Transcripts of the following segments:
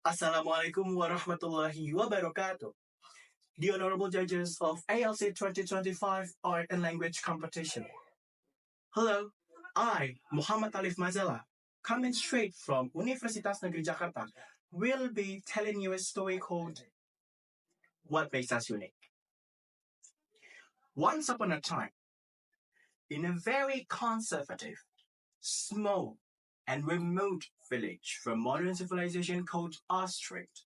Assalamualaikum warahmatullahi wabarakatuh. The honorable judges of ALC 2025 Art and Language Competition. Hello, I, Muhammad Allif Mazella, coming straight from Universitas Negeri Jakarta, will be telling you a story called What Makes Us Unique. Once upon a time, in a very conservative, small, and remote village from modern civilization called Austricht,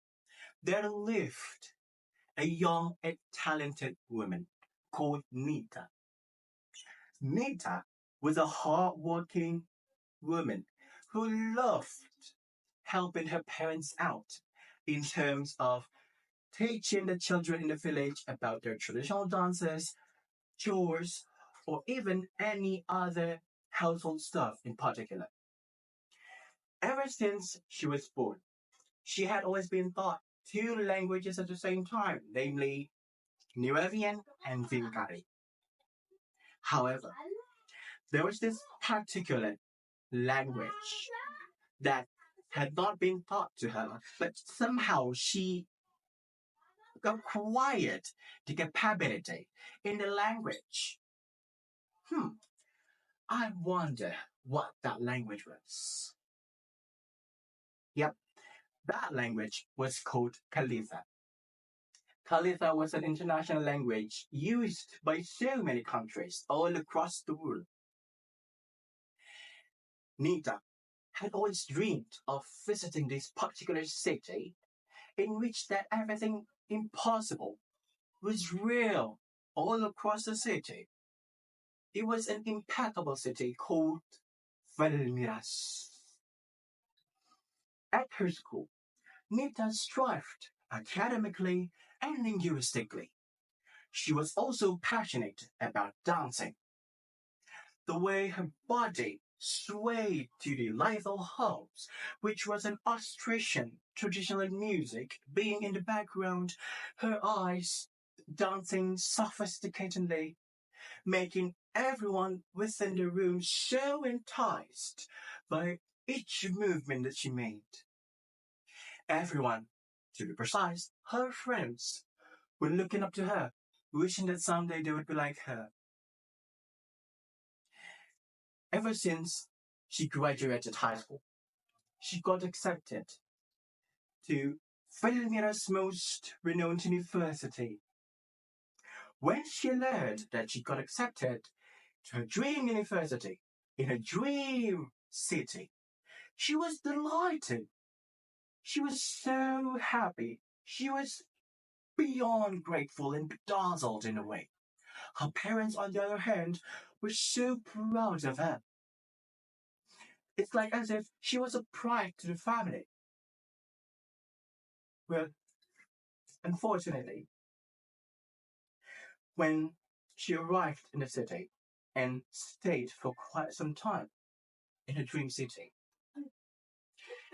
there lived a young and talented woman called Nita. Nita was a hardworking woman who loved helping her parents out in terms of teaching the children in the village about their traditional dances, chores, or even any other household stuff in particular. Ever since she was born, she had always been taught two languages at the same time, namely Nuevian and Vilcari. However, there was this particular language that had not been taught to her, but somehow she acquired the capability in the language. Hmm, I wonder what that language was. Yep, that language was called Khalifa. Khalifa was an international language used by so many countries all across the world. Nita had always dreamed of visiting this particular city in which that everything impossible was real all across the city. It was an impeccable city called Valmiras. At her school, Nita strived academically and linguistically. She was also passionate about dancing. The way her body swayed to the lethal hums, which was an Austrian traditional music, being in the background, her eyes dancing sophisticatedly, making everyone within the room so enticed by each movement that she made. Everyone, to be precise, her friends, were looking up to her, wishing that someday they would be like her. Ever since she graduated high school, she got accepted to Valmiera's most renowned university. When she learned that she got accepted to her dream university in a dream city, she was delighted. She was so happy. She was beyond grateful and bedazzled in a way. Her parents, on the other hand, were so proud of her. It's like as if she was a pride to the family. Well, unfortunately, when she arrived in the city and stayed for quite some time in her dream city,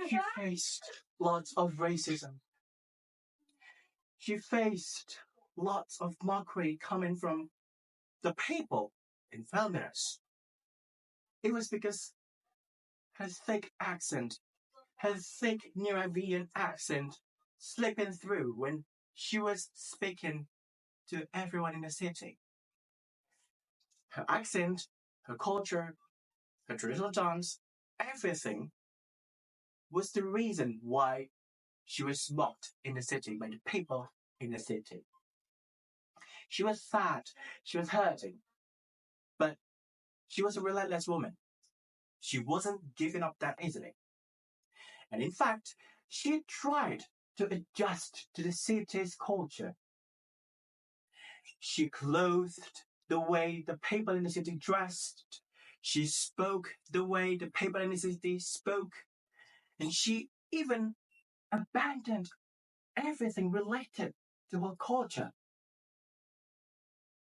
she faced lots of racism. She faced lots of mockery coming from the people in Valmiras. It was because her thick accent, her thick Neravian accent slipping through when she was speaking to everyone in the city. Her accent, her culture, her traditional dance, everything was the reason why she was mocked in the city by the people in the city. She was sad, she was hurting, but she was a relentless woman. She wasn't giving up that easily. And in fact, she tried to adjust to the city's culture. She clothed the way the people in the city dressed. She spoke the way the people in the city spoke. And she even abandoned everything related to her culture.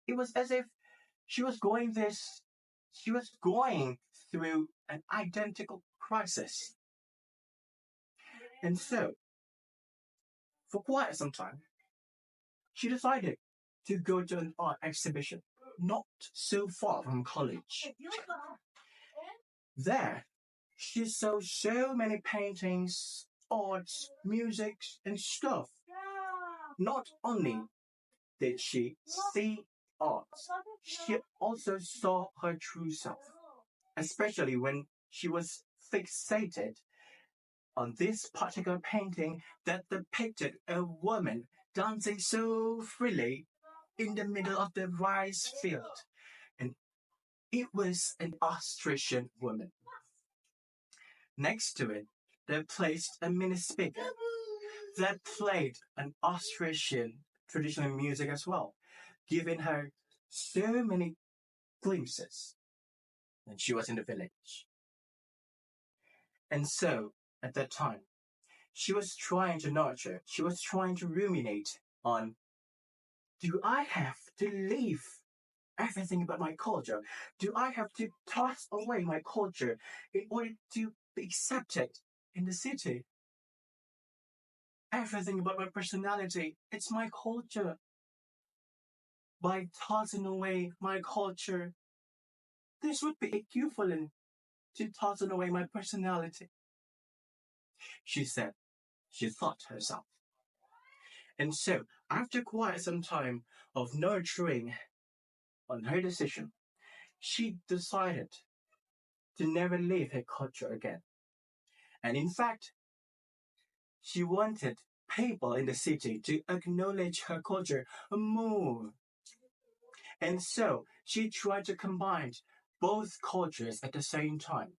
It was as if she was she was going through an identical crisis. And so, for quite some time, she decided to go to an art exhibition not so far from college. There, she saw so many paintings arts, music, and stuff. Not only did she see arts, she also saw her true self, especially when she was fixated on this particular painting that depicted a woman dancing so freely in the middle of the rice field. And it was an Austrasian woman. Next to it, they placed a mini speaker that played an Austrasian traditional music as well, giving her so many glimpses when she was in the village. And so, at that time, she was trying to nurture, she was trying to ruminate on, do I have to leave everything about my culture? Do I have to toss away my culture in order to be accepted in the city? Everything about my personality, it's my culture. By tossing away my culture, this would be equivalent to tossing away my personality, she said. She thought to herself. And so, after quite some time of nurturing on her decision, she decided to never leave her culture again. And in fact, she wanted people in the city to acknowledge her culture more. And so, she tried to combine both cultures at the same time,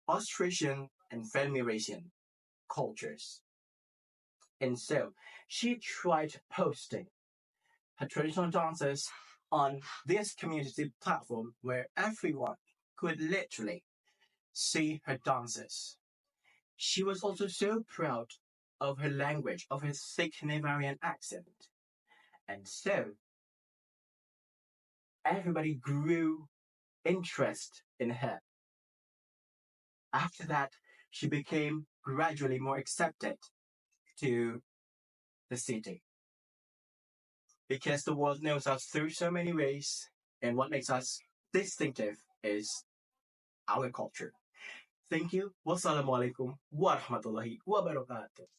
Austrasian and Federation cultures. And so, she tried posting her traditional dances on this community platform where everyone could literally see her dances. She was also so proud of her language, of her thick Navarian accent. And so everybody grew interest in her. After that, she became gradually more accepted to the city. Because the world knows us through so many ways, and what makes us distinctive is our culture. Thank you. Wassalamualaikum warahmatullahi wabarakatuh.